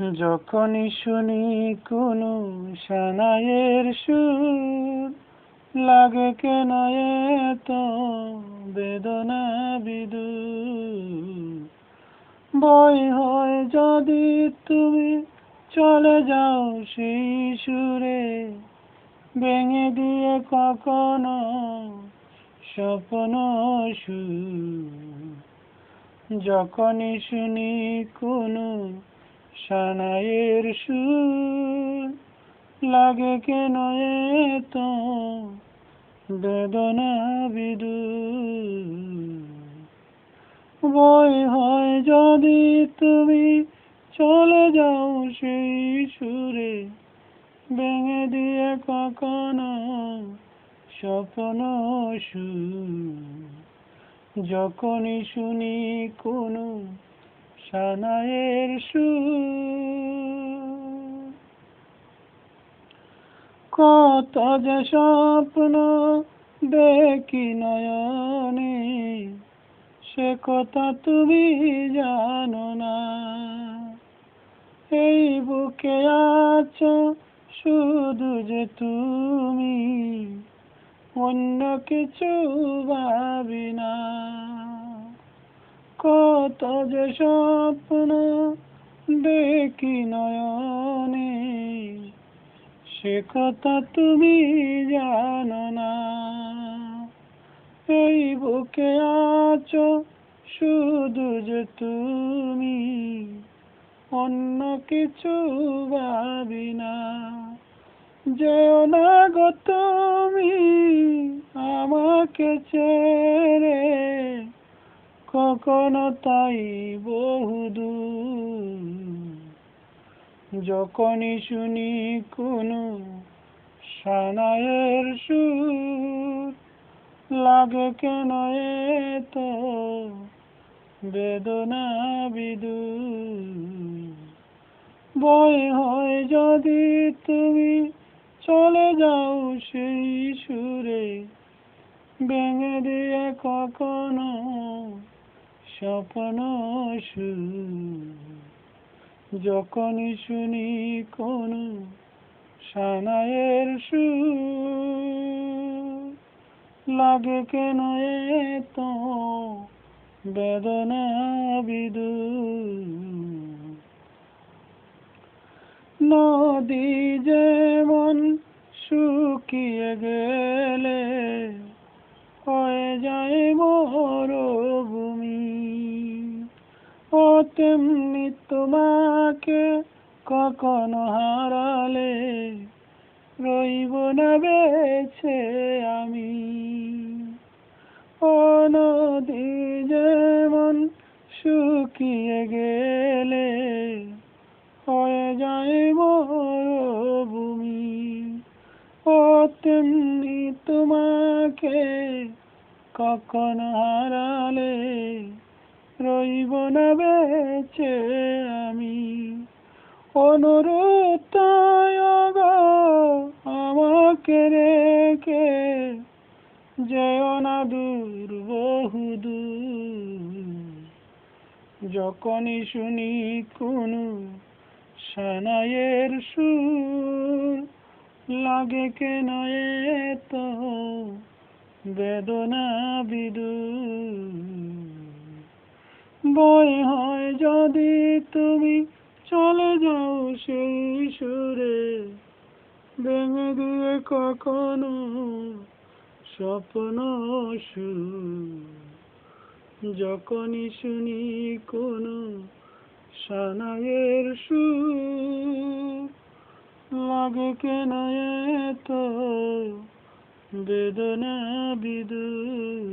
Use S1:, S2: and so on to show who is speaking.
S1: যখনই শুনি কোনো সানাইয়ের সুর, লাগে কেন এত বেদনা বিদুর। ভয় হয় যদি তুমি চলে যাও সেই সুরে, ভেঙে দিয়ে কখনো স্বপ্ন সুর। যখনই শুনি কোনো সানাইয়ের সুর, লাগে কেন এত বেদনা বিদুর। ভয় হয় যদি তুমি চলে যাও সেই সুরে, ভেঙে দিয়ে কখনো স্বপ্ন সুর। যখনই শুনি কোনো সানাইয়ের সুর। কত যে স্বপ্ন দেখি নয়নে, সে কথা তুমি জানো না। এই বুকে আছো শুধু যে তুমি, অন্য কিছু ভাবি না। কত যে স্বপ্ন দেখি নয়নে, সে কথা তুমি জানো না। এই বুকে আছো শুধু যে তুমি, অন্য কিছু ভাবি না। যেও না গো তুমি আমাকে ছেড়ে, কখনো তাই বহুদূর। যখনই শুনি কোনো সানাইয়ের সুর, লাগে কেন এত বেদনা বিদুর। ভয় হয় যদি তুমি চলে যাও সেই সুরে, ভেঙে দিয়ে কখনো স্বপ্ন সুর। যখনই শুনি কোনো সানাইয়ের সুর, লাগে কেন এত বেদনা বিদুর। নদী যেমন শুকিয়ে গেলে হয়ে যায় মরুভূমি, ও তেমনি তোমাকে কখনো হারালে রইব না বেঁচে আমি। ও নদী যেমন শুকিয়ে গেলে হয়ে যায় মরুভূমি, ও তেমনি তোমাকে কখনো হারালে রইব না বেঁচে আমি। অনুরোধ গো আমাকে রেখে, যেও না দূর বহুদূর। যখনই শুনি কোনো সানাইয়ের সুর, লাগে কেন এত বেদনা বিদুর। ভয় হয় যদি তুমি চলে যাও সেই সুরে, ভেঙে দিয়ে কখনো স্বপ্ন সুর। যখনই শুনি কোনো সানাইয়ের সুর, লাগে কেন এত বেদনা বিদুর।